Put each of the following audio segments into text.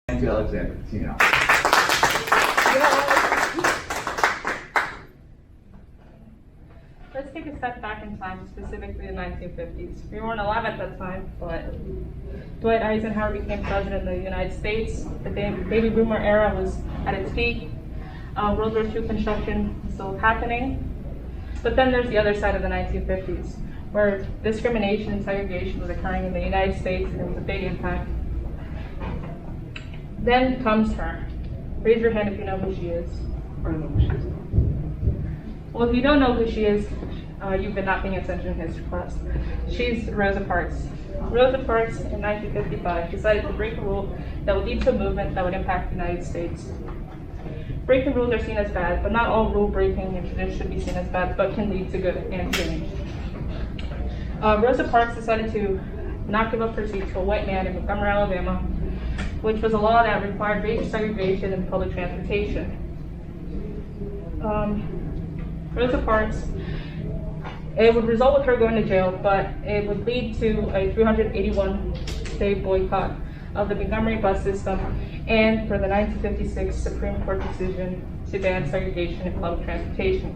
Thank you, Alexandra. Patino. Let's take a step back in time, specifically the 1950s. We weren't alive at that time, but Dwight Eisenhower became president of the United States. The baby boomer era was at its peak. World War II construction was still happening. But then there's the other side of the 1950s, where discrimination and segregation was occurring in the United States, and it was a big impact. Then comes her. Raise your hand if you know who she is. I don't know who she is. Well, if you don't know who she is, you've been not paying attention in history class. She's Rosa Parks. Rosa Parks, in 1955, decided to break a rule that would lead to a movement that would impact the United States. Breaking rules are seen as bad, but not all rule breaking and tradition should be seen as bad, but can lead to good and change. Rosa Parks decided to not give up her seat to a white man in Montgomery, Alabama, which was a law that required racial segregation in public transportation. Rosa Parks, it would result with her going to jail, but it would lead to a 381-day boycott of the Montgomery bus system and for the 1956 Supreme Court decision to ban segregation in public transportation.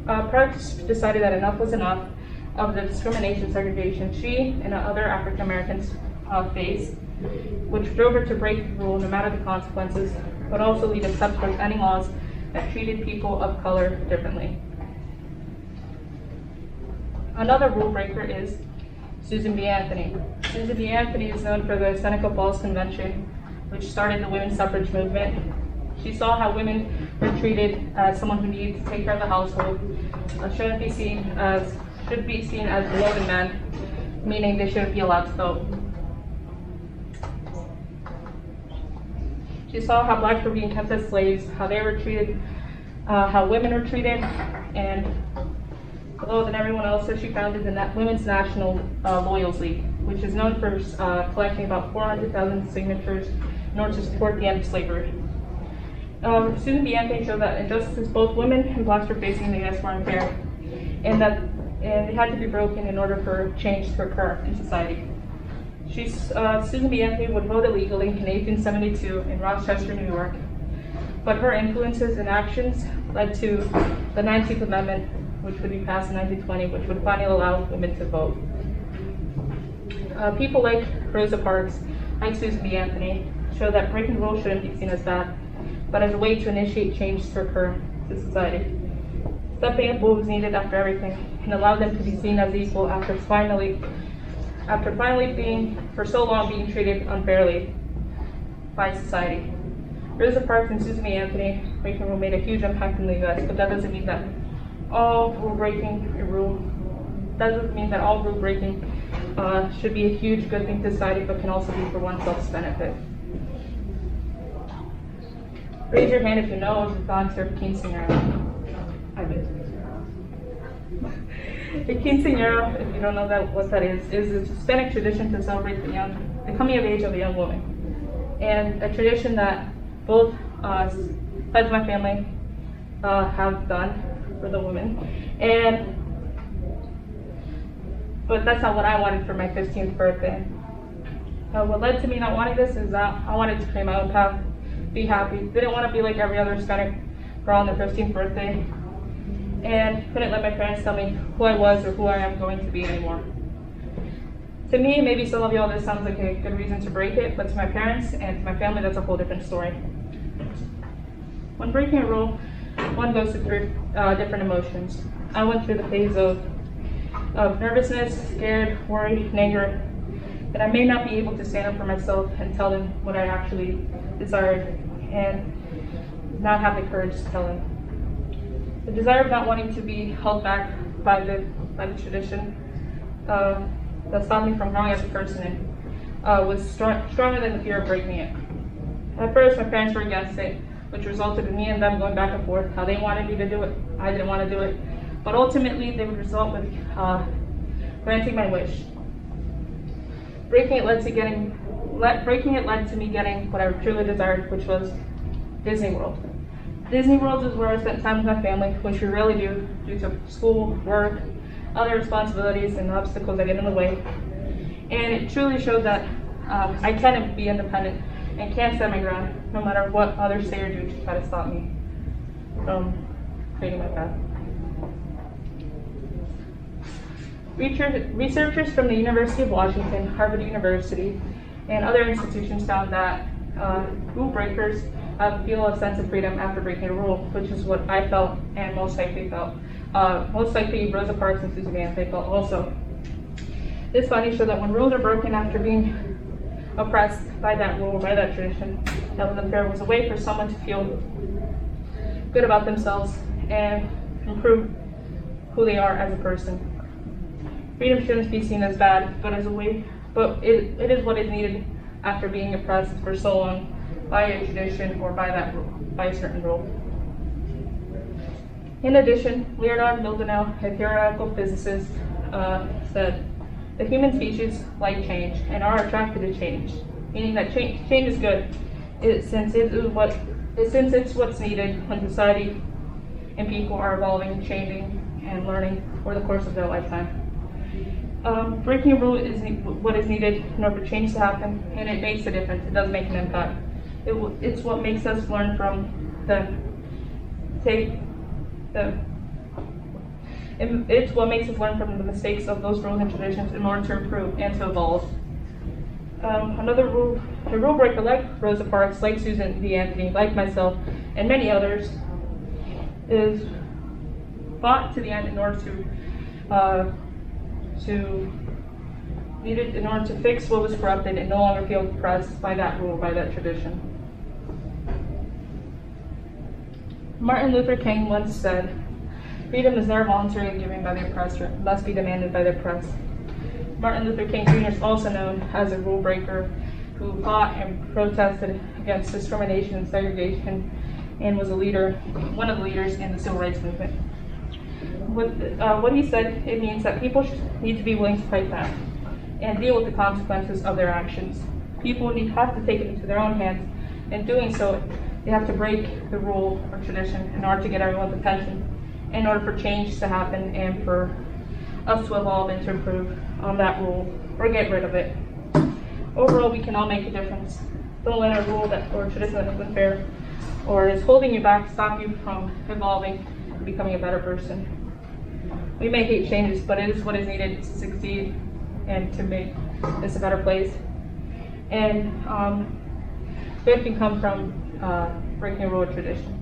Parks decided that enough was enough of the discrimination and segregation she and other African Americans faced, which drove her to break the rule no matter the consequences, but also lead to steps towards ending laws that treated people of color differently. Another rule breaker is Susan B. Anthony. Susan B. Anthony is known for the Seneca Falls Convention, which started the women's suffrage movement. She saw how women were treated as someone who needed to take care of the household, should be seen as below the men, meaning they shouldn't be allowed to vote. She saw how blacks were being kept as slaves, how they were treated, how women were treated, and below than everyone else, so she founded the Women's National Loyals League, which is known for collecting about 400,000 signatures in order to support the end of slavery. Susan B. Anthony showed that injustices both women and blacks were facing in the U.S. were unfair, and they had to be broken in order for change to occur in society. Susan B. Anthony would vote illegally in 1872 in Rochester, New York, but her influences and actions led to the 19th Amendment, which would be passed in 1920, which would finally allow women to vote. People like Rosa Parks, like Susan B. Anthony, show that breaking rules shouldn't be seen as bad, but as a way to initiate change to occur to society. Stepping up what was needed after everything, and allow them to be seen as equal after finally being, for so long, being treated unfairly by society. Rosa Parks and Susan B. Anthony breaking rule made a huge impact in the U.S., but that doesn't mean that all rule breaking should be a huge good thing to society, but can also be for oneself's benefit. Raise your hand if you know of the concept of quinceañera. I did. The quinceañera, if you don't know what that is a Hispanic tradition to celebrate the coming of age of a young woman, and a tradition that both sides of my family have done for the women, but that's not what I wanted for my 15th birthday. What led to me not wanting this is that I wanted to create my own path, be happy. Didn't want to be like every other Hispanic girl on their 15th birthday, and couldn't let my parents tell me who I was or who I am going to be anymore. To me, maybe some of y'all, this sounds like a good reason to break it, but to my parents and to my family, that's a whole different story. When breaking a rule, one goes through different emotions. I went through the phase of nervousness, scared, worried, and anger, that I may not be able to stand up for myself and tell them what I actually desired, and not have the courage to tell them. The desire of not wanting to be held back by the tradition that stopped me from growing as a person was stronger than the fear of breaking it. At first, my parents were against it, which resulted in me and them going back and forth, how they wanted me to do it. I didn't want to do it. but ultimately they would result with granting my wish. Breaking it led to me getting what I truly desired, which was Disney World. Disney World is where I spent time with my family, which we rarely do due to school, work, other responsibilities, and obstacles that get in the way. And it truly showed that I can be independent and can stand my ground, no matter what others say or do to try to stop me from creating my path. Researchers from the University of Washington, Harvard University, and other institutions found that rule breakers feel a sense of freedom after breaking a rule, which is what I felt and most likely felt. Most likely Rosa Parks and Susan Vance, they felt also. This finding showed that when rules are broken after being oppressed by that rule, by that tradition, that was unfair, was a way for someone to feel good about themselves and improve who they are as a person. Freedom shouldn't be seen as bad, but as a way, but it is what is needed after being oppressed for so long by a tradition or by that rule, by a certain rule. In addition, Leonard Mlodinow, a theoretical physicist, said, "The human species like change and are attracted to change," meaning that change is good, since it's what's needed when society and people are evolving, changing, and learning over the course of their lifetime. Breaking a rule is what is needed in order for change to happen, and it makes a difference. It does make an impact. It's what makes us learn from it's what makes us learn from the mistakes of those rules and traditions in order to improve and to evolve. A rule breaker like Rosa Parks, like Susan B. Anthony, like myself, and many others, is fought to the end in order to fix what was corrupted and no longer feel oppressed by that rule, by that tradition. Martin Luther King once said, "Freedom is never voluntarily given by the oppressor, it must be demanded by the oppressed." Martin Luther King Jr. is also known as a rule breaker who fought and protested against discrimination and segregation and was one of the leaders in the civil rights movement. What he said, it means that people need to be willing to fight back and deal with the consequences of their actions. People have to take it into their own hands. In doing so, they have to break the rule or tradition in order to get everyone's attention, in order for change to happen and for us to evolve and to improve on that rule or get rid of it. Overall, we can all make a difference. Don't let a rule or tradition that is unfair or is holding you back stop you from evolving and becoming a better person. We may hate changes, but it is what is needed to succeed and to make this a better place. And good can come from breaking a rule or tradition.